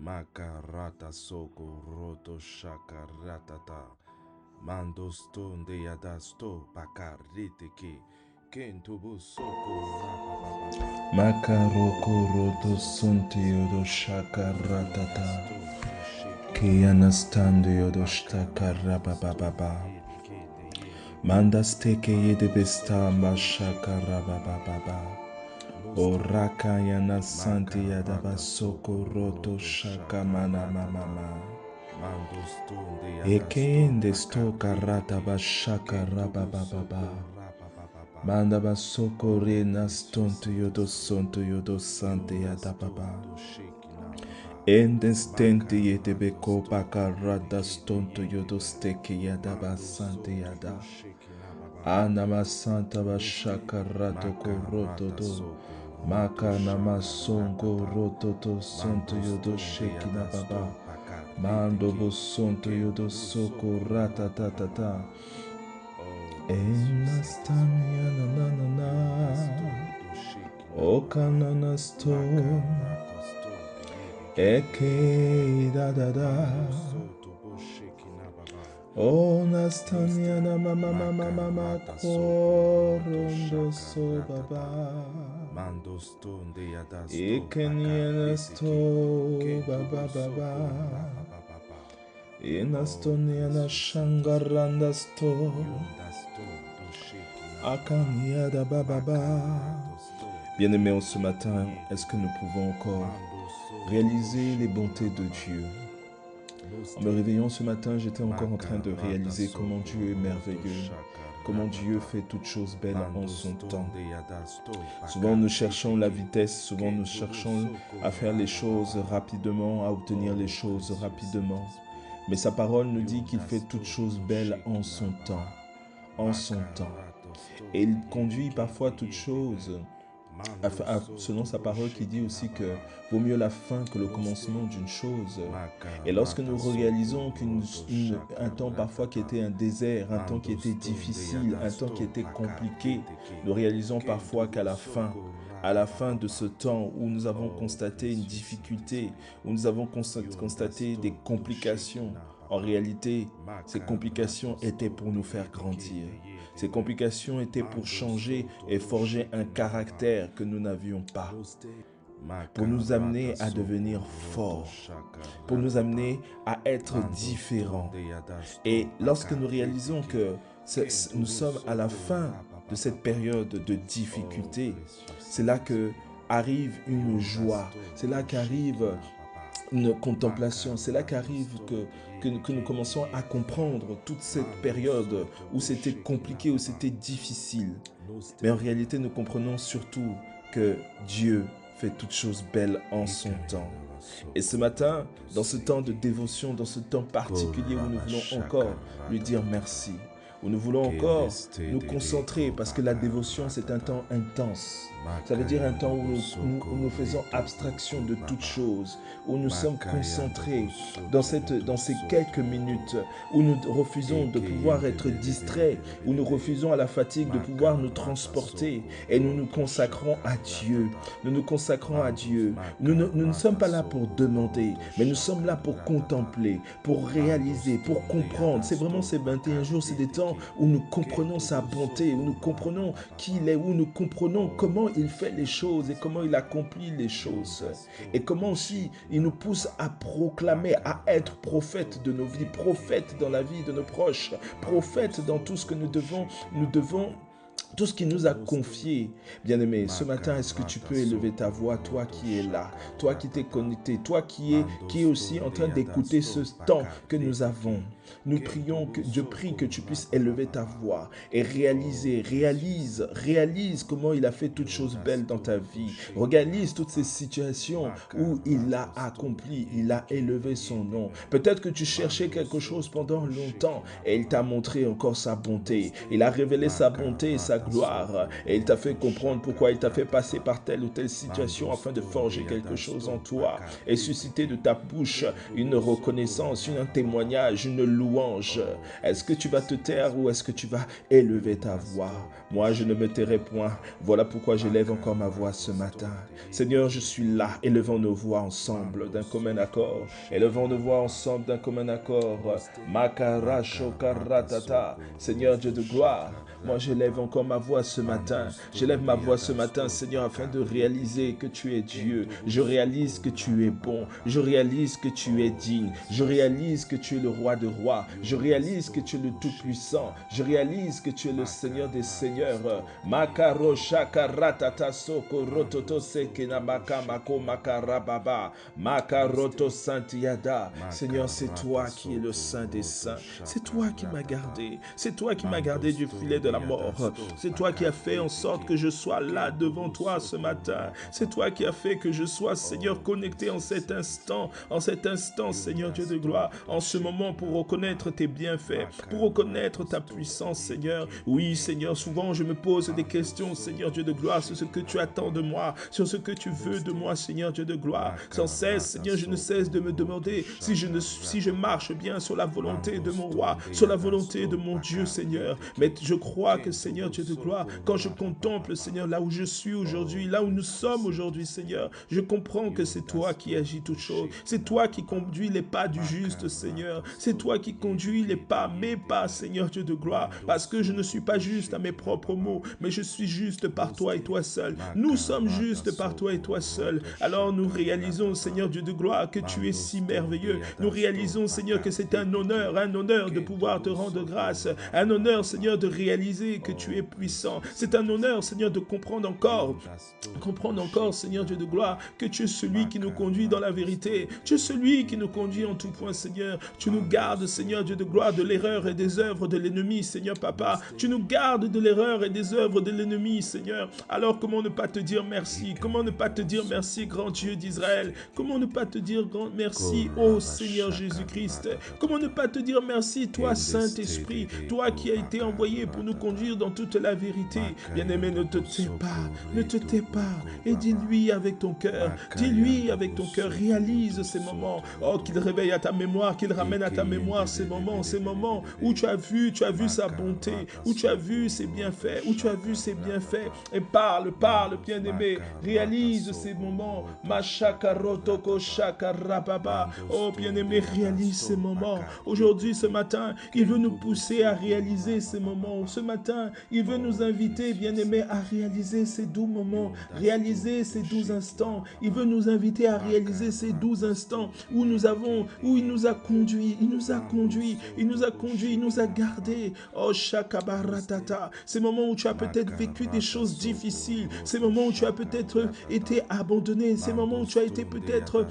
Makarata soko roto shakaratata. Mando stonde yadasto pakarite ke. Kentubu soko rapapapapa. Makaroko roto sunti yodo shakaratata. Kianastando yodo shtakarabababa. Mandasteke yede bestamba shakarabababa. Oraka yana santi yadaba soko roto shakamana mama. Ekende sto karata bashaka rabababa. Manda basoko rena stonto yodo sonto yodo sante yadababa. Ende stente yedebe kopa karada stonto yodo steke yadaba sante yada. Anama santa bashaka rato koroto do. Maka nama songo roto to sonto yodo shekina baba. Mando bo sonto yodo soko rata ta ta ta. Enastania na na na na. Okanana sto. Eke da da da. Onastania na mama mama mama korondo so baba. Ekeniana sto baba baba. Enastoniana shangaranda sto. Akaniada bababa. Bien-aimés, ce matin, est-ce que nous pouvons encore réaliser les bontés de Dieu? En me réveillant ce matin, j'étais encore en train de réaliser comment Dieu est merveilleux, comment Dieu fait toutes choses belles en son temps. Souvent nous cherchons la vitesse, souvent nous cherchons à faire les choses rapidement, à obtenir les choses rapidement. Mais sa parole nous dit qu'il fait toutes choses belles en son temps, en son temps. Et il conduit parfois toutes choses selon sa parole qui dit aussi que vaut mieux la fin que le commencement d'une chose. Et lorsque nous réalisons qu'un temps parfois qui était un désert, un temps qui était difficile, un temps qui était compliqué, nous réalisons parfois qu'à la fin de ce temps où nous avons constaté une difficulté, où nous avons constaté des complications, en réalité, ces complications étaient pour nous faire grandir. Ces complications étaient pour changer et forger un caractère que nous n'avions pas, pour nous amener à devenir forts, pour nous amener à être différents. Et lorsque nous réalisons que nous sommes à la fin de cette période de difficulté, c'est là que arrive une joie, c'est là qu'arrive une contemplation, c'est là qu'arrive que nous commençons à comprendre toute cette période où c'était compliqué, où c'était difficile. Mais en réalité, nous comprenons surtout que Dieu fait toutes choses belles en son temps. Et ce matin, dans ce temps de dévotion, dans ce temps particulier où nous voulons encore lui dire merci, où nous voulons encore nous concentrer, parce que la dévotion, c'est un temps intense. Ça veut dire un temps où nous faisons abstraction de toutes choses, où nous sommes concentrés dans ces quelques minutes, où nous refusons de pouvoir être distraits, où nous refusons à la fatigue de pouvoir nous transporter, et nous nous consacrons à Dieu. Nous nous consacrons à Dieu. Nous ne sommes pas là pour demander, mais nous sommes là pour contempler, pour réaliser, pour comprendre. C'est vraiment ces 21 jours, c'est des temps où nous comprenons sa bonté, où nous comprenons qui il est, où nous comprenons comment il fait les choses et comment il accomplit les choses. Et comment aussi il nous pousse à proclamer, à être prophète de nos vies, prophète dans la vie de nos proches, prophète dans tout ce que nous devons tout ce qu'il nous a confié. Bien-aimé, ce matin, est-ce que tu peux élever ta voix, toi qui es là, toi qui t'es connecté, toi qui es aussi en train d'écouter ce temps que nous avons. Nous prions, je prie que tu puisses élever ta voix et réalise comment il a fait toutes choses belles dans ta vie. Réalise toutes ces situations où il a accompli, il a élevé son nom. Peut-être que tu cherchais quelque chose pendant longtemps et il t'a montré encore sa bonté. Il a révélé sa bonté et sa gloire. Et il t'a fait comprendre pourquoi il t'a fait passer par telle ou telle situation afin de forger quelque chose en toi et susciter de ta bouche une reconnaissance, un témoignage, une louange. Est-ce que tu vas te taire ou est-ce que tu vas élever ta voix? Moi, je ne me tairai point. Voilà pourquoi j'élève encore ma voix ce matin. Seigneur, je suis là. Élevons nos voix ensemble d'un commun accord. Élevons nos voix ensemble d'un commun accord. Makara shokaratata. Seigneur Dieu de gloire, moi j'élève encore ma voix ce matin. J'élève ma voix ce matin, Seigneur, afin de réaliser que tu es Dieu. Je réalise que tu es bon. Je réalise que tu es digne. Je réalise que tu es le roi de rois. Je réalise que tu es le Tout-Puissant. Je réalise que tu es le Seigneur des Seigneurs. Makaro shakaratata soko rototo sekena makamako makarababa. Makaroto santiada. Seigneur, c'est toi qui es le Saint des Saints. C'est toi qui m'as gardé. C'est toi qui m'as gardé du filet de la mort. C'est toi qui as fait en sorte que je sois là devant toi ce matin. C'est toi qui as fait que je sois, Seigneur, connecté en cet instant, Seigneur Dieu de gloire, en ce moment pour reconnaître tes bienfaits, pour reconnaître ta puissance, Seigneur. Oui, Seigneur, souvent je me pose des questions, Seigneur Dieu de gloire, sur ce que tu attends de moi, sur ce que tu veux de moi, Seigneur Dieu de gloire. Sans cesse, Seigneur, je ne cesse de me demander si je marche bien sur la volonté de mon roi, sur la volonté de mon Dieu, Seigneur. Mais je crois que, Seigneur Dieu de gloire, quand je contemple, Seigneur, là où je suis aujourd'hui, là où nous sommes aujourd'hui, Seigneur, je comprends que c'est toi qui agis toutes choses. C'est toi qui conduis les pas du juste, Seigneur. C'est toi qui conduis les pas, mes pas, Seigneur Dieu de gloire, parce que je ne suis pas juste à mes propres mots, mais je suis juste par toi et toi seul. Nous sommes justes par toi et toi seul. Alors nous réalisons, Seigneur Dieu de gloire, que tu es si merveilleux. Nous réalisons, Seigneur, que c'est un honneur de pouvoir te rendre grâce, un honneur, Seigneur, de réaliser que tu es puissant. C'est un honneur, Seigneur, de comprendre encore, Seigneur Dieu de gloire, que tu es celui qui nous conduit dans la vérité. Tu es celui qui nous conduit en tout point, Seigneur. Tu nous gardes, Seigneur Dieu de gloire, de l'erreur et des œuvres de l'ennemi, Seigneur Papa. Tu nous gardes de l'erreur et des œuvres de l'ennemi, Seigneur. Alors comment ne pas te dire merci? Comment ne pas te dire merci, grand Dieu d'Israël? Comment ne pas te dire grand merci, ô Seigneur Jésus-Christ? Comment ne pas te dire merci, toi Saint-Esprit, toi qui as été envoyé pour nous conduire dans toute la vérité? Bien-aimé, ne te tais pas, et dis-lui avec ton cœur, réalise ces moments, oh, qu'il réveille à ta mémoire, qu'il ramène à ta mémoire ces moments où tu as vu sa bonté, où tu as vu ses bienfaits, et parle, bien-aimé, réalise ces moments, oh, bien-aimé, réalise ces moments. Aujourd'hui, ce matin, il veut nous pousser à réaliser ces moments. Ce matin, il veut nous inviter, bien-aimés, à réaliser ces doux moments, réaliser ces doux instants. Il veut nous inviter à réaliser ces doux instants où il nous a conduits, il nous a gardés. Oh, shakabaratata. Ces moments où tu as peut-être vécu des choses difficiles, ces moments où tu as peut-être été abandonné, ces moments où tu as été peut-être,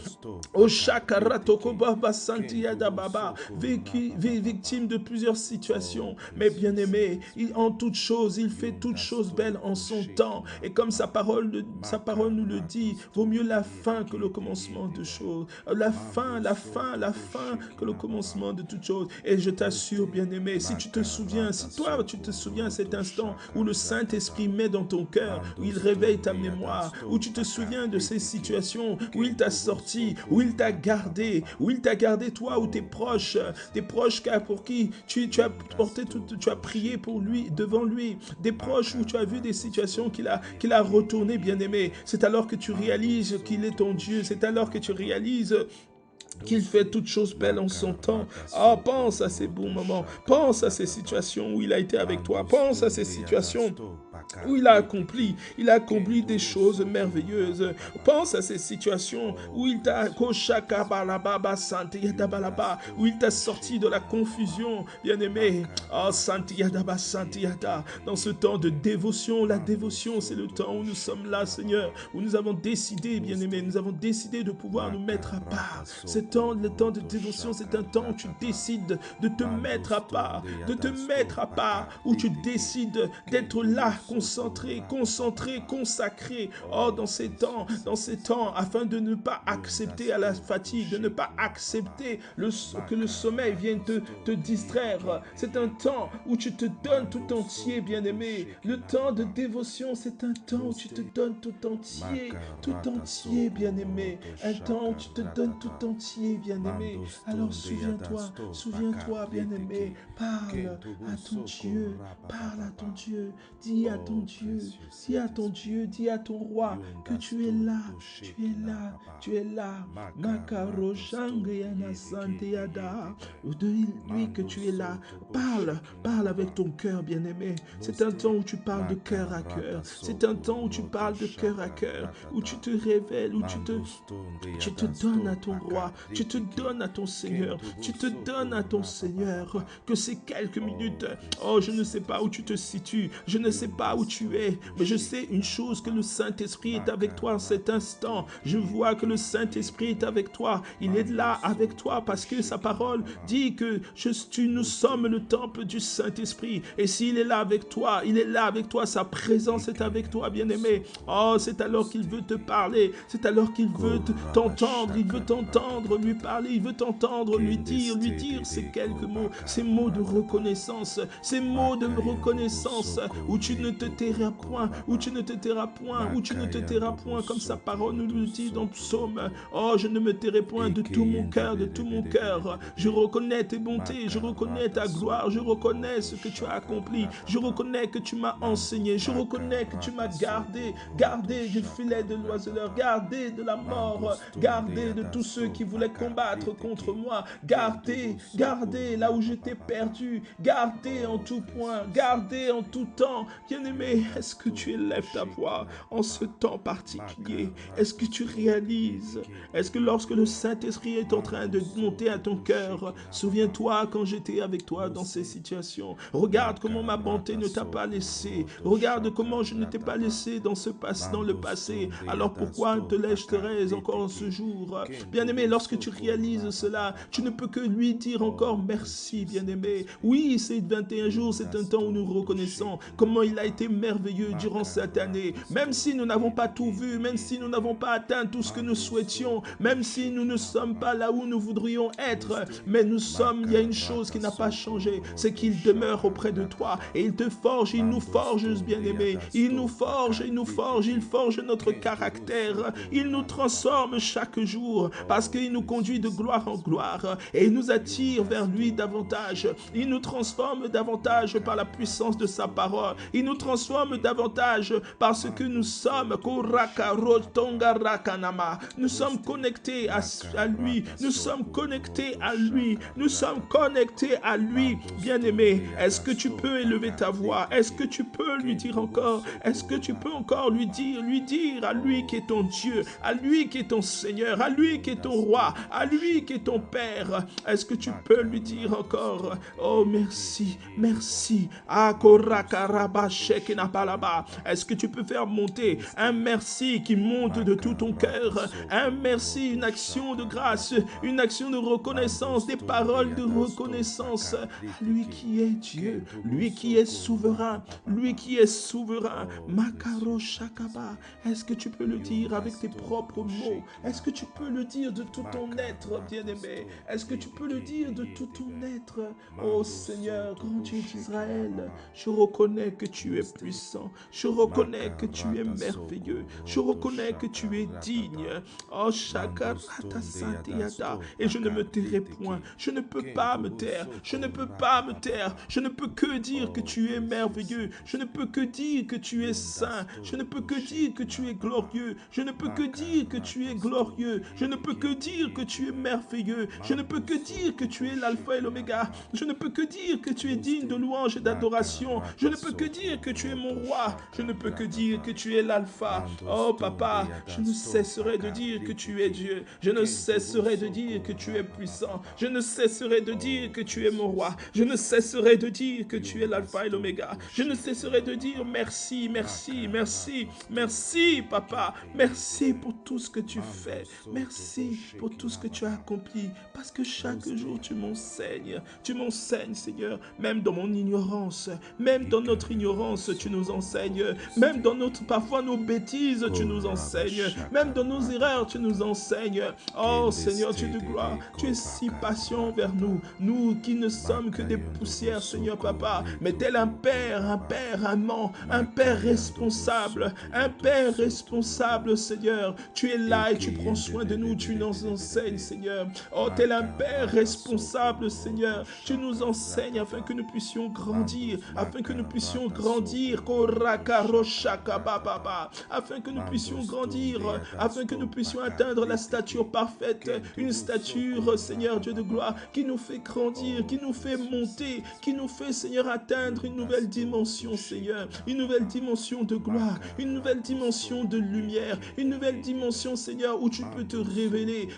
oh, shakaratokobaba santiyada baba, victime de plusieurs situations. Mais bien aimé, en toute chose, il fait toutes choses belles en son temps. Et comme sa parole nous le dit, vaut mieux la fin que le commencement de choses. La fin que le commencement de toutes choses. Et je t'assure, bien aimé, si tu te souviens, tu te souviens cet instant où le Saint-Esprit met dans ton cœur, où il réveille ta mémoire, où tu te souviens de ces situations, où il t'a sorti, où il t'a gardé, toi ou tes proches pour qui tu as prié pour lui, devant lui, des proches où tu as vu des situations qu'il a retournées, bien-aimé. C'est alors que tu réalises qu'il est ton Dieu, c'est alors que tu réalises qu'il fait toutes choses belles en son temps. Ah, pense à ces bons moments, pense à ces situations où il a été avec toi, pense à ces situations où il a accompli des choses merveilleuses. Pense à ces situations où il t'a sorti de la confusion, bien-aimé. Oh, Santiyadaba Santiyada. Dans ce temps de dévotion, la dévotion, c'est le temps où nous sommes là, Seigneur, où nous avons décidé, bien-aimé, de pouvoir nous mettre à part. Le temps de dévotion, c'est un temps où tu décides de te mettre à part, où tu décides d'être là concentré, consacré, oh, dans ces temps, afin de ne pas accepter à la fatigue, de ne pas accepter que le sommeil vienne te distraire. C'est un temps où tu te donnes tout entier, bien-aimé. Le temps de dévotion, c'est un temps où tu te donnes tout entier, bien-aimé. Un temps où tu te donnes tout entier, bien-aimé. Alors souviens-toi, bien-aimé. Parle à ton Dieu, dis à ton Dieu, dis à ton roi que tu es là. Makaro Shangayana Santeyada. Dis-lui que tu es là. Parle avec ton cœur, bien-aimé. C'est un temps où tu parles de cœur à cœur. C'est un temps où tu parles de cœur à cœur, où tu te révèles, où tu te donnes à ton roi, tu te donnes à ton Seigneur, que ces quelques minutes, oh, je ne sais pas où tu te situes, je ne sais pas où tu es, mais je sais une chose, que le Saint-Esprit est avec toi en cet instant. Je vois que le Saint-Esprit est avec toi, il est là avec toi parce que sa parole dit que nous sommes le temple du Saint-Esprit, et s'il est là avec toi, sa présence est avec toi, bien-aimé. Oh, c'est alors qu'il veut te parler, c'est alors qu'il veut t'entendre, il veut t'entendre lui parler, il veut t'entendre lui dire ces quelques mots, ces mots de reconnaissance, où tu ne te tairas point, comme sa parole nous le dit dans Psaume. Oh, je ne me tairai point de tout mon cœur, je reconnais tes bontés, je reconnais ta gloire, je reconnais ce que tu as accompli, je reconnais que tu m'as enseigné, je reconnais que tu m'as gardé du filet de l'oiseleur, gardé de la mort, gardé de tous ceux qui voulaient combattre contre moi, gardé là où j'étais perdu, gardé en tout point, gardé en tout temps. Bien-aimé, est-ce que tu élèves ta voix en ce temps particulier? Est-ce que tu réalises? Est-ce que lorsque le Saint-Esprit est en train de monter à ton cœur, souviens-toi quand j'étais avec toi dans ces situations, regarde comment ma bonté ne t'a pas laissé, regarde comment je ne t'ai pas laissé dans le passé, alors pourquoi te laisserais encore en ce jour? Bien-aimé, lorsque tu réalises cela, tu ne peux que lui dire encore merci, bien-aimé. Oui, ces 21 jours, c'est un temps où nous reconnaissons comment il a été merveilleux durant cette année, même si nous n'avons pas tout vu, même si nous n'avons pas atteint tout ce que nous souhaitions, même si nous ne sommes pas là où nous voudrions être, mais il y a une chose qui n'a pas changé, c'est qu'il demeure auprès de toi et il te forge, il nous forge, bien-aimé, il forge notre caractère, il nous transforme chaque jour parce qu'il nous conduit de gloire en gloire et il nous attire vers lui davantage, il nous transforme davantage par la puissance de sa parole, il nous transforme davantage parce que nous sommes connectés à lui, nous sommes connectés à lui, bien-aimé. Est-ce que tu peux élever ta voix? Est-ce que tu peux lui dire encore? Est-ce que tu peux encore lui dire à lui qui est ton Dieu, à lui qui est ton Seigneur, à lui qui est ton roi, à lui qui est ton Père? Est-ce que tu peux lui dire encore? Oh, merci. Est-ce que tu peux faire monter un merci qui monte de tout ton cœur, un merci, une action de grâce, une action de reconnaissance, des paroles de reconnaissance à lui qui est Dieu, lui qui est souverain, Makaro Shakaba. Est-ce que tu peux le dire avec tes propres mots? Est-ce que tu peux le dire de tout ton être, bien-aimé? Est-ce que tu peux le dire de tout ton être? Oh Seigneur, grand Dieu d'Israël, je reconnais que tu es puissant, je reconnais que tu es merveilleux, je reconnais que tu es digne. Oh Shakarata Santiyada, et je ne me tairai point, je ne peux pas me taire, je ne peux que dire que tu es merveilleux, je ne peux que dire que tu es saint, je ne peux que dire que tu es glorieux, je ne peux que dire que tu es glorieux, je ne peux que dire que tu es merveilleux, je ne peux que dire que tu es l'alpha et l'oméga, je ne peux que dire que tu es digne de louange et d'adoration, je ne peux que dire que tu es mon roi, je ne peux que dire que tu es l'alpha. Oh papa, je ne cesserai de dire que tu es Dieu, je ne cesserai de dire que tu es puissant, je ne cesserai de dire que tu es mon roi, je ne cesserai de dire que tu es l'alpha et l'oméga, je ne cesserai de dire merci, papa, merci pour tout ce que tu fais, merci pour tout ce que tu as accompli, parce que chaque jour tu m'enseignes, Seigneur, même dans mon ignorance, même dans notre ignorance, ignorance, tu nous enseignes. Même dans parfois nos bêtises, tu nous enseignes. Même dans nos erreurs, tu nous enseignes. Oh Seigneur, Dieu de gloire, tu es si patient envers nous. Nous qui ne sommes que des poussières, Seigneur Papa. Mais tel un père amant, un père responsable, Seigneur. Tu es là et tu prends soin de nous, tu nous enseignes, Seigneur. Oh, tel un père responsable, Seigneur. Tu nous enseignes afin que nous puissions grandir, afin que nous puissions grandir, afin que nous puissions grandir, afin que nous puissions atteindre la stature parfaite, une stature, Seigneur Dieu de gloire, qui nous fait grandir, qui nous fait monter, qui nous fait, Seigneur, atteindre une nouvelle dimension, Seigneur, une nouvelle dimension de gloire, une nouvelle dimension de lumière, une nouvelle dimension, Seigneur, où tu peux te révéler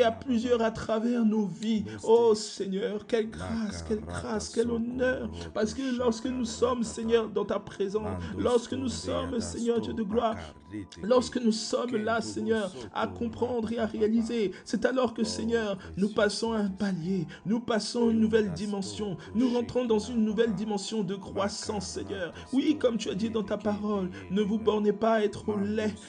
à plusieurs à travers nos vies. Oh Seigneur, quelle grâce, quel honneur, parce que lorsque nous sommes, Seigneur, dans ta présence, lorsque nous sommes, Seigneur Dieu de gloire, lorsque nous sommes là, Seigneur, à comprendre et à réaliser, c'est alors que, Seigneur, nous passons un palier, nous passons une nouvelle dimension, nous rentrons dans une nouvelle dimension de croissance, Seigneur. Oui, comme tu as dit dans ta parole, ne vous bornez pas à être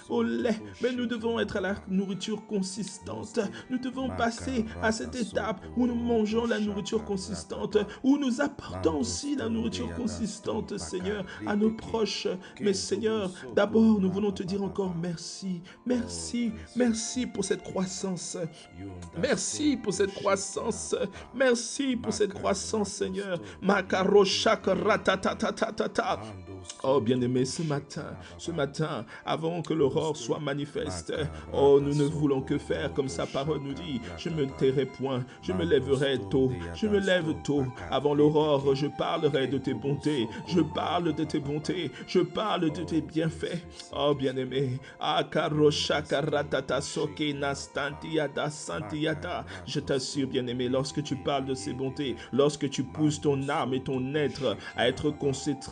au lait, mais nous devons être à la nourriture consistante. Nous devons passer à cette étape où nous mangeons la nourriture consistante, où nous apportons aussi la nourriture consistante, Seigneur, à nos proches. Mais Seigneur, d'abord, nous voulons te dire encore merci. Merci pour cette croissance. Merci pour cette croissance. Merci pour cette croissance, Seigneur. Oh bien-aimé, ce matin, avant que l'aurore soit manifeste, oh, nous ne voulons que faire comme sa parole nous dit. Je ne me tairai point, je me lèverai tôt, je me lève tôt. Avant l'aurore, je parlerai de tes bontés, je parle de tes bontés, je parle de tes bienfaits. Oh bien-aimé, je t'assure, bien-aimé, lorsque tu parles de ces bontés, lorsque tu pousses ton âme et ton être à être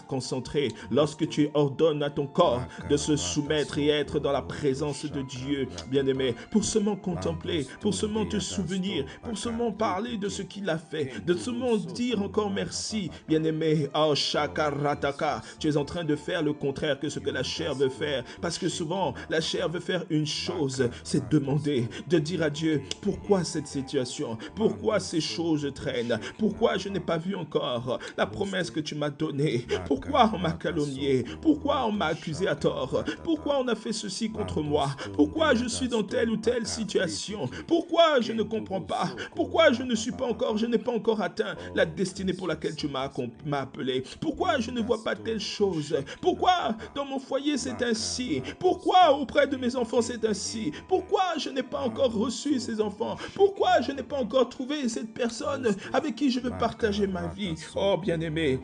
concentré, lorsque tu ordonnes à ton corps de se soumettre et être dans la présence de Dieu, bien-aimé, pour seulement contempler, pour seulement te souvenir, pour seulement parler de ce qu'il a fait, de seulement dire encore merci, bien-aimé. Oh, Shakarataka, tu es en train de faire le contraire que ce que la chair veut faire, parce que souvent, la chair veut faire une chose, c'est demander, de dire à Dieu, pourquoi cette situation, pourquoi ces choses traînent, pourquoi je n'ai pas vu encore la promesse que tu m'as donnée, pourquoi on m'a calomnié, pourquoi on m'a accusé à tort, pourquoi on a fait ceci contre moi, pourquoi je suis dans telle ou telle situation, pourquoi je ne comprends pas, pourquoi je n'ai pas encore atteint la destinée pour laquelle tu m'as appelé, pourquoi je ne vois pas telle chose, pourquoi dans mon foyer c'est ainsi, pourquoi auprès de mes enfants c'est ainsi, pourquoi je n'ai pas encore reçu ces enfants, pourquoi je n'ai pas encore trouvé cette personne avec qui je veux partager ma vie. Oh bien-aimé,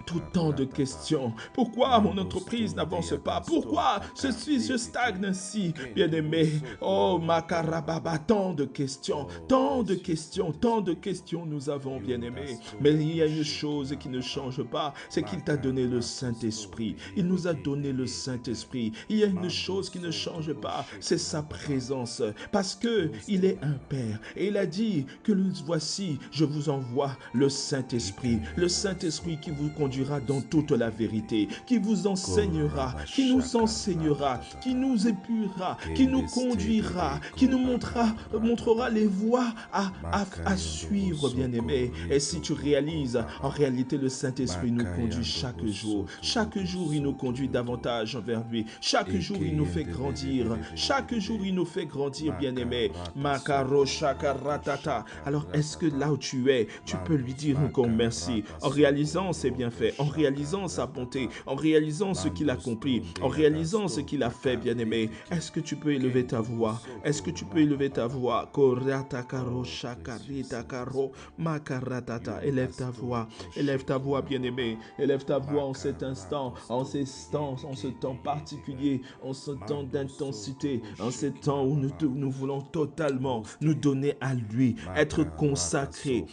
tout tant de questions. Pourquoi mon entreprise n'avance pas? Pourquoi je stagne ainsi? Bien-aimé, oh Makarababa, tant de questions nous avons, bien-aimé. Mais il y a une chose qui ne change pas, c'est qu'il t'a donné le Saint-Esprit. Il nous a donné le Saint-Esprit. Il y a une chose qui ne change pas, c'est sa présence. Parce que il est un Père. Et il a dit que voici, je vous envoie le Saint-Esprit. Le Saint-Esprit qui vous conduira dans toute la vérité, qui vous enseignera, qui nous enseignera, qui nous épurera, qui nous conduira, qui nous montrera les voies à suivre, bien-aimé. Et si tu réalises, en réalité, le Saint-Esprit nous conduit chaque jour. Chaque jour, il nous conduit davantage envers lui. Chaque jour, il nous fait grandir. Chaque jour, il nous fait grandir, bien-aimé. Makaro shakaratata. Alors, est-ce que là où tu es, tu peux lui dire encore merci, en réalisant ses bienfaits, en réalisant sa bonté, en réalisant ce qu'il accomplit, en réalisant ce qu'il a fait, bien-aimé? Est-ce que tu peux élever ta voix? Est-ce que tu peux élever ta voix? Élève ta voix, bien-aimé. Élève ta voix en cet instant, en ce temps particulier, en ce temps d'intensité, en ce temps où nous voulons totalement nous donner à lui, être consacré.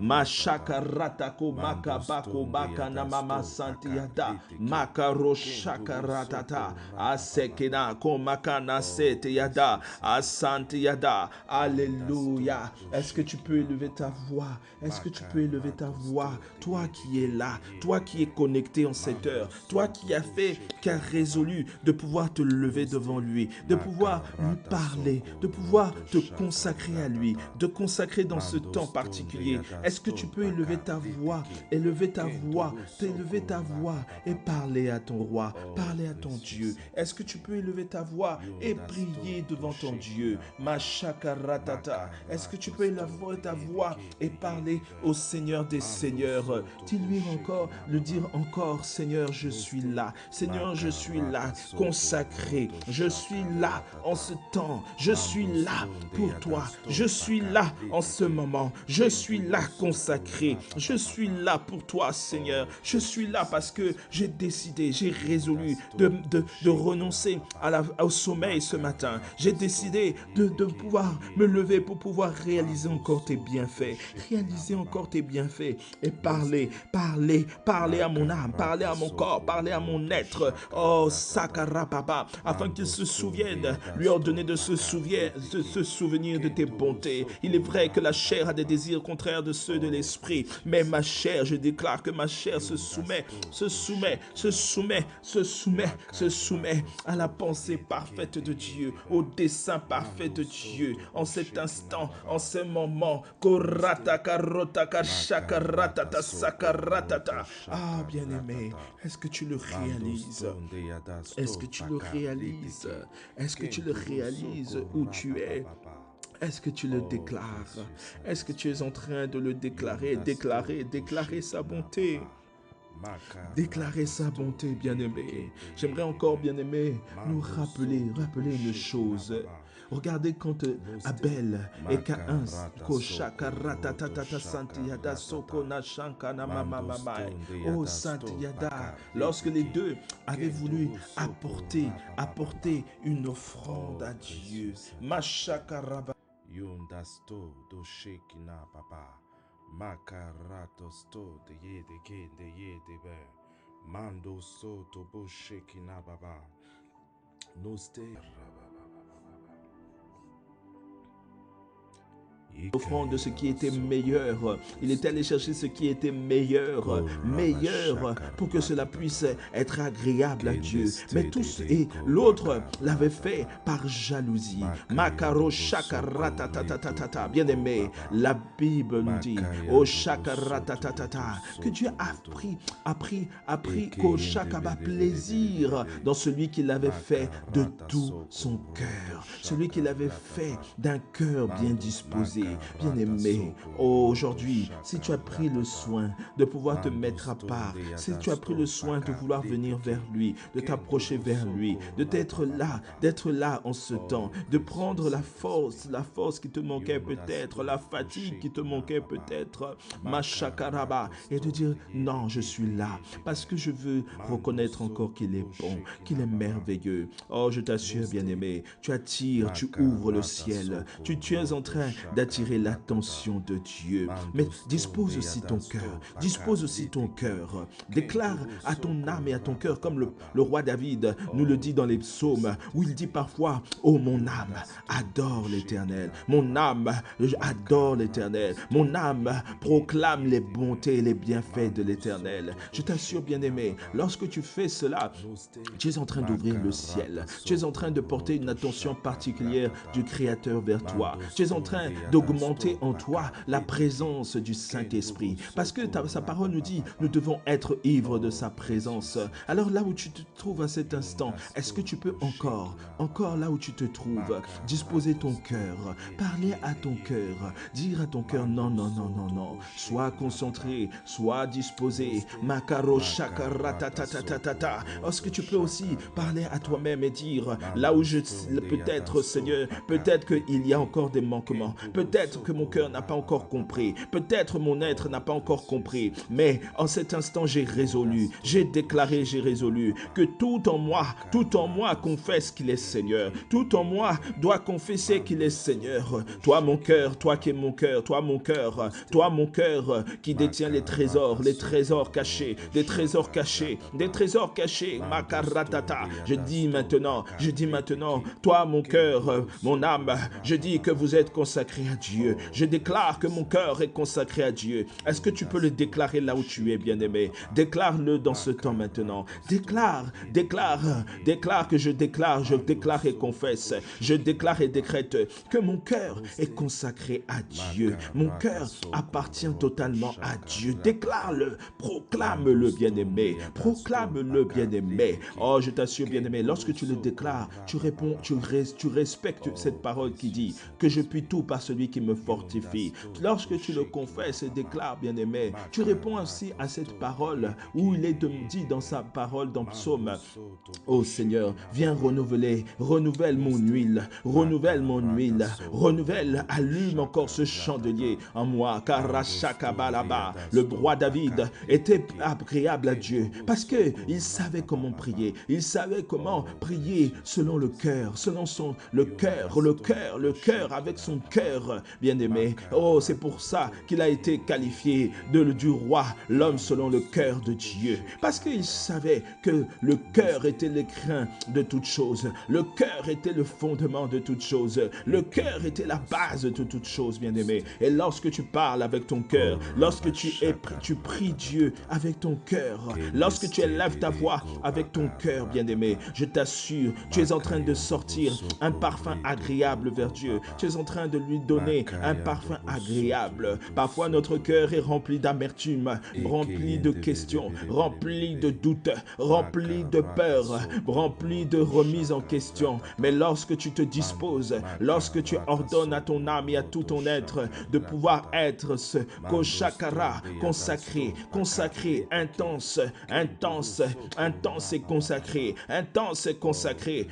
Mashakaratako makabako bakanamama santiyada makaro shakaratata asekena komakana setiyada asantiyada. Alléluia. Est-ce que tu peux élever ta voix? Est-ce que tu peux élever ta voix? Toi qui es là. là, toi qui es connecté en cette heure, toi qui as résolu de pouvoir te lever devant lui, de pouvoir lui parler, de pouvoir te consacrer à lui, de consacrer dans ce temps particulier. Est-ce que tu peux élever ta voix et parler à ton roi, parler à ton Dieu? Est-ce que tu peux élever ta voix et prier devant ton Dieu? Mashakaratata. Est-ce que tu peux élever ta voix et parler au Seigneur des Seigneurs? Dis-lui encore, le dire encore, Seigneur, je suis là. Seigneur, je suis là, consacré. Je suis là en ce temps. Je suis là pour toi. Je suis là en ce moment. Je suis là consacré. Je suis là pour toi, Seigneur. Je suis là parce que j'ai décidé, j'ai résolu de renoncer au sommeil ce matin. J'ai décidé de pouvoir me lever pour pouvoir réaliser encore tes bienfaits. Réaliser encore tes bienfaits et parler à mon âme, parler à mon corps, parler à mon être. Oh, Sakara Papa, afin qu'il se souvienne, lui ordonner de se souvenir de tes bontés. Il est vrai que la chair a des désirs contraires de ceux de l'esprit, mais ma chair, je déclare que ma chair se soumet à la pensée parfaite de Dieu, au dessein parfait de Dieu, en cet instant, en ce moment. Ah, bien-aimé, est-ce que tu le réalises? Est-ce que tu le réalises? Est-ce que tu le réalises où tu es? Est-ce que tu le déclares? Est-ce que tu es en train de le déclarer? Déclarer sa bonté. Déclarer sa bonté, bien-aimé. J'aimerais encore, bien-aimé, nous rappeler une chose. Regardez quand Abel et Caïn, lorsque les deux avaient voulu apporter une offrande à Dieu. Makarato sto de yede ke de yede be mando so to bo shekina baba no stay offrande de ce qui était meilleur. Il est allé chercher ce qui était meilleur pour que cela puisse être agréable à Dieu. Mais tous et l'autre l'avait fait par jalousie. Makaro shakaratatata. Bien aimé, la Bible nous dit au shakaratatata que Dieu a pris qu'au shakaba plaisir dans celui qui l'avait fait de tout son cœur, celui qui l'avait fait d'un cœur bien disposé. Bien-aimé, aujourd'hui, si tu as pris le soin de pouvoir te mettre à part, si tu as pris le soin de vouloir venir vers lui, de t'approcher vers lui, d'être là en ce temps, de prendre la force qui te manquait peut-être, la fatigue qui te manquait peut-être, ma chakaraba, et de dire non, je suis là, parce que je veux reconnaître encore qu'il est bon, qu'il est merveilleux. Oh, je t'assure, bien-aimé, tu attires, tu ouvres le ciel, tu es en train d'attirer l'attention de Dieu. Mais dispose aussi ton cœur. Déclare à ton âme et à ton cœur, comme le roi David nous le dit dans les psaumes, où il dit parfois, oh mon âme, adore l'Éternel. Mon âme, adore l'Éternel. Mon âme proclame les bontés et les bienfaits de l'Éternel. Je t'assure, bien-aimé, lorsque tu fais cela, tu es en train d'ouvrir le ciel. Tu es en train de porter une attention particulière du Créateur vers toi. Tu es en train d'augmenter en toi la présence du Saint-Esprit. Parce que sa parole nous dit, nous devons être ivres de sa présence. Alors là où tu te trouves à cet instant, est-ce que tu peux encore là où tu te trouves, disposer ton cœur, parler à ton cœur, dire à ton cœur non, non, non, non, non. Sois concentré, sois disposé. Makaro shakaratatata. Est-ce que tu peux aussi parler à toi-même et dire, là où peut-être, Seigneur, peut-être qu'il y a encore des manquements, peut-être que mon cœur n'a pas encore compris, peut-être mon être n'a pas encore compris, mais en cet instant j'ai résolu, j'ai déclaré, j'ai résolu que tout en moi confesse qu'il est Seigneur, tout en moi doit confesser qu'il est Seigneur. Toi mon cœur, toi qui es mon cœur, toi mon cœur qui détient les trésors cachés, des trésors cachés, makaratata. Je dis maintenant, toi mon cœur, mon âme, je dis que vous êtes consacré à Dieu. Je déclare que mon cœur est consacré à Dieu. Est-ce que tu peux le déclarer là où tu es, bien-aimé? Déclare-le dans ce temps maintenant. Déclare que je déclare et confesse. Je déclare et décrète que mon cœur est consacré à Dieu. Mon cœur appartient totalement à Dieu. Déclare-le, proclame-le, bien-aimé. Proclame-le, bien-aimé. Oh, je t'assure, bien-aimé, lorsque tu le déclares, tu réponds, tu respectes cette parole qui dit que je puis tout par celui qui me fortifie. Lorsque tu le confesses et déclares, bien-aimé, tu réponds aussi à cette parole où il est dit dans sa parole dans Psaume: ô Seigneur, viens renouvelle mon huile, allume encore ce chandelier en moi. Karashakabalaba. Le roi David était agréable à Dieu parce qu'il savait comment prier. Il savait comment prier selon le cœur, le cœur, avec son cœur, bien-aimé. Oh, c'est pour ça qu'il a été qualifié du roi, l'homme selon le cœur de Dieu. Parce qu'il savait que le cœur était l'écrin de toute chose. Le cœur était le fondement de toute chose. Le cœur était la base de toute chose, bien-aimé. Et lorsque tu parles avec ton cœur, lorsque tu pries Dieu avec ton cœur, lorsque tu élèves ta voix avec ton cœur, bien-aimé, je t'assure, tu es en train de sortir un parfum agréable vers Dieu. Tu es en train de lui donner un parfum agréable. Parfois, notre cœur est rempli d'amertume, rempli de questions, rempli de doutes, rempli de peur, rempli de remise en question. Mais lorsque tu te disposes, lorsque tu ordonnes à ton âme et à tout ton être de pouvoir être ce koshakara, consacré, intense et consacré,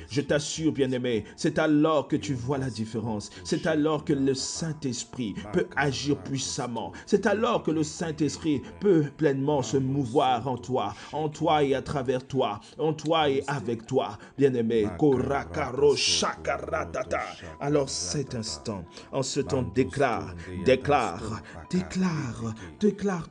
je t'assure, bien-aimé, c'est alors que tu vois la différence. C'est alors que le Saint-Esprit peut agir puissamment. C'est alors que le Saint-Esprit peut pleinement se mouvoir en toi et à travers toi, en toi et avec toi, bien-aimé. Korakaro shakaratata. Alors cet instant, en ce temps, déclare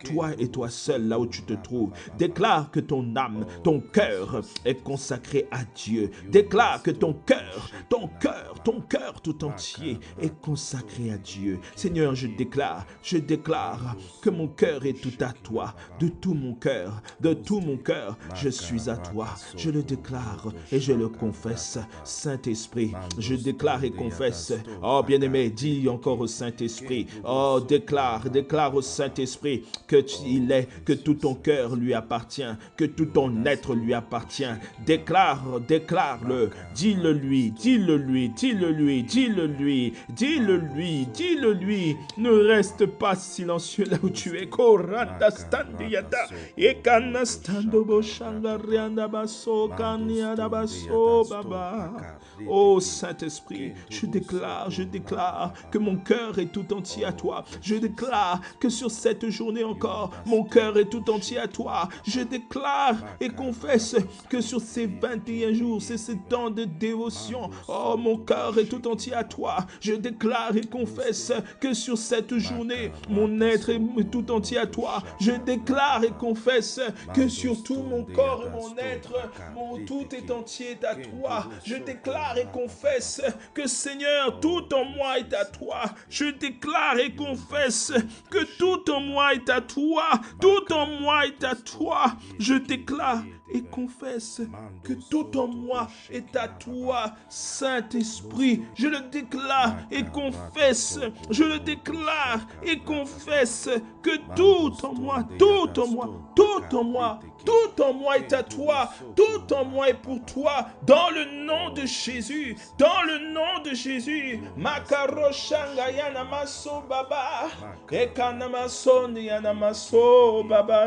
toi et toi seul là où tu te trouves. Déclare que ton âme, ton cœur est consacré à Dieu. Déclare que ton cœur tout entier est consacré à Dieu. Seigneur, je déclare que mon cœur est tout à toi. De tout mon cœur, je suis à toi. Je le déclare et je le confesse. Saint-Esprit, je déclare et confesse. Oh, bien-aimé, dis encore au Saint-Esprit. Oh, déclare au Saint-Esprit que tout ton cœur lui appartient, que tout ton être lui appartient. Déclare-le. Dis-le lui. Ne reste pas silencieux là où tu es. Oh Saint-Esprit, je déclare que mon cœur est tout entier à toi. Je déclare que sur cette journée encore, mon cœur est tout entier à toi. Je déclare et confesse que sur ces 21 jours, c'est ce temps de dévotion. Oh, mon cœur est tout entier à toi. Je déclare et confesse que sur cette journée, mon être est tout entier à toi. Je déclare et confesse que sur tout mon corps et mon être, tout est entier à toi. Je déclare et confesse que Seigneur, tout en moi est à toi. Je déclare et confesse que tout en moi est à toi. Tout en moi est à toi. Je déclare et confesse que tout en moi est à toi, Saint-Esprit. Je le déclare et confesse. Je le déclare et confesse que tout en moi est à toi. Tout en moi est pour toi. Dans le nom de Jésus. Dans le nom de Jésus. Makaroshangayana maso baba. Ekanamason yanamaso baba.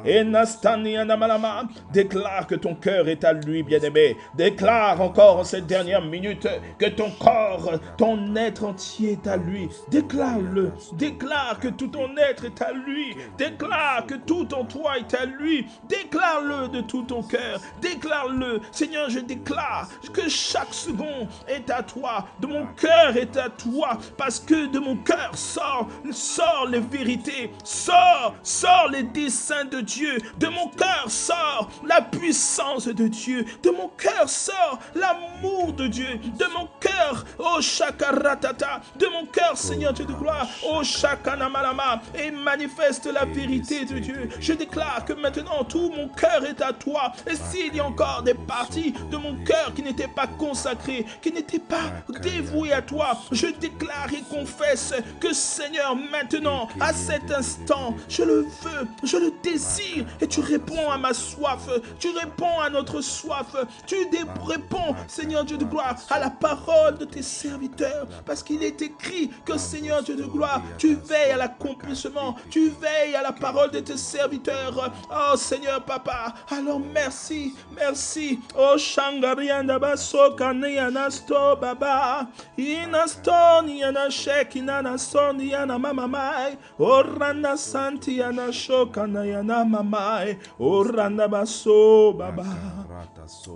Enastani yanamalama. Déclare que ton cœur est à lui, bien-aimé. Déclare encore en cette dernière minute que ton corps, ton être entier est à lui. Déclare-le. Déclare que tout ton être est à lui. Déclare que tout en toi est à lui. Déclare-le de tout ton cœur. Déclare-le. Seigneur, je déclare que chaque seconde est à toi. De mon cœur est à toi. Parce que de mon cœur sort les vérités. Sort les desseins de Dieu. De mon cœur sort sort la puissance de Dieu. De mon cœur sort l'amour de Dieu. De mon cœur, oh Shakaratata, de mon cœur, Seigneur Dieu de gloire, oh Shakanamalama, et manifeste la vérité de Dieu. Je déclare que maintenant tout mon cœur est à toi. Et s'il y a encore des parties de mon cœur qui n'étaient pas consacrées, qui n'étaient pas dévouées à toi, je déclare et confesse que Seigneur, maintenant, à cet instant, je le veux, je le désire, et tu réponds à ma soif, tu réponds à notre soif, tu réponds, Seigneur Dieu de gloire, à la parole de tes serviteurs, parce qu'il est écrit que, Seigneur Dieu de gloire, tu veilles à l'accomplissement, tu veilles à la parole de tes serviteurs. Oh Seigneur Papa, alors merci, merci. Oh Shangarianda Baso Kanayanasto Baba, Inastoni Yana Shek Inanasoni Yana Mamamai, Oh Rana Santi Yana Shokana Yana Mamai, Oh Rana Baso Baba.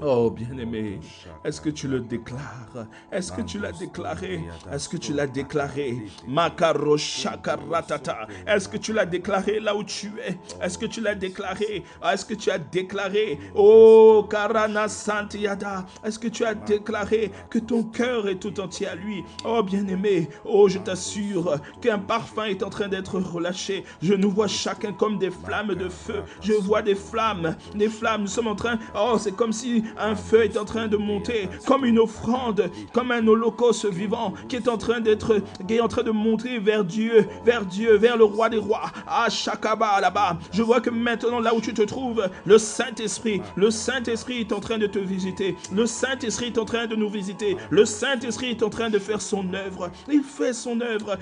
Oh bien-aimé, est-ce que tu le déclares? Est-ce que tu l'as déclaré? Est-ce que tu l'as déclaré? Makaro Shakaratata. Est-ce que tu l'as déclaré là où tu es? Est-ce que tu l'as déclaré? Est-ce que tu as déclaré? Oh Karana Santiada. Est-ce que tu as déclaré que ton cœur est tout entier à lui? Oh bien-aimé, oh je t'assure qu'un parfum est en train d'être relâché. Je nous vois chacun comme des flammes de feu. Je vois des flammes, nous sommes en train, oh c'est comme si un feu est en train de monter, comme une offrande, comme un holocauste vivant qui est en train de monter vers Dieu, vers le roi des rois, à Shakaba là-bas. Je vois que maintenant là où tu te trouves, le Saint-Esprit est en train de te visiter, le Saint-Esprit est en train de nous visiter, le Saint-Esprit est en train de faire son œuvre, il fait son œuvre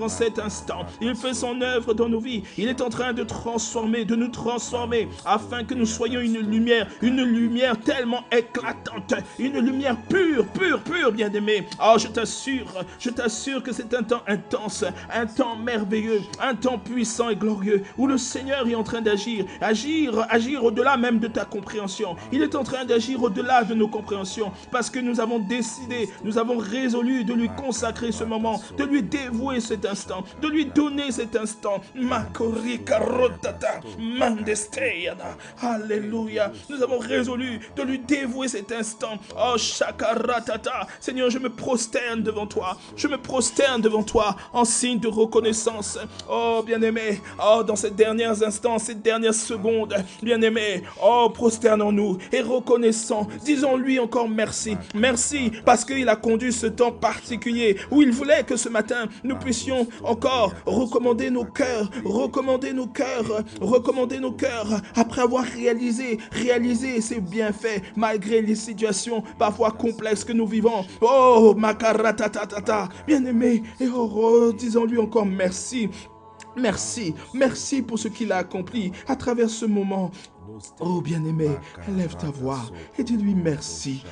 en cet instant, il fait son œuvre dans nos vies, il est en train de nous transformer, afin que nous soyons une lumière tellement éclatante, une lumière pure, bien-aimé. Oh, je t'assure que c'est un temps intense, un temps merveilleux, un temps puissant et glorieux, où le Seigneur est en train d'agir au-delà même de ta compréhension. Il est en train d'agir au-delà de nos compréhensions, parce que nous avons décidé, nous avons résolu de lui consacrer ce moment, de lui dévouer cet instant, de lui donner cet instant. Makorika rotata, mandesteyana. Alléluia. Nous avons résolu de lui dévouer cet instant. Oh, Shakaratata. Seigneur, je me prosterne devant toi. Je me prosterne devant toi en signe de reconnaissance. Oh, bien-aimé. Oh, dans ces derniers instants, ces dernières secondes, bien-aimé. Oh, prosternons-nous et reconnaissons. Disons-lui encore merci. Merci parce qu'il a conduit ce temps particulier où il voulait que ce matin, nous puissions encore recommander nos cœurs après avoir réalisé ses bienfaits malgré les situations parfois complexes que nous vivons. Oh, Makaratatata, bien-aimé, et disons-lui encore merci. Merci pour ce qu'il a accompli à travers ce moment. Oh bien-aimé, élève ta voix et dis-lui merci.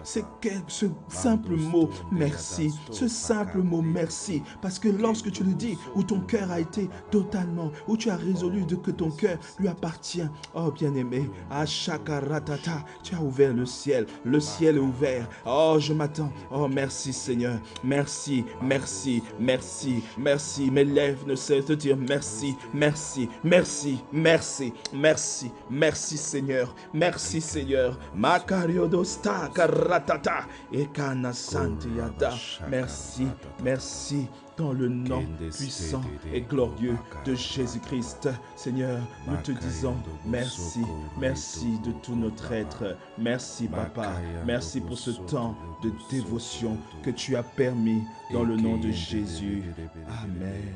C'est ce simple mot merci. Ce simple mot merci. Parce que lorsque tu le dis, où ton cœur a été totalement, où tu as résolu que ton cœur lui appartient. Oh bien-aimé, à Shakaratata, tu as ouvert le ciel est ouvert. Oh je m'attends. Oh merci Seigneur. Merci. Mes lèvres ne cessent de dire merci. Merci Seigneur. Makariodosta karatata ekana santiada. Merci. Dans le nom puissant et glorieux de Jésus-Christ, Seigneur, nous te disons merci de tout notre être. Merci Papa, merci pour ce temps de dévotion que tu as permis dans le nom de Jésus. Amen.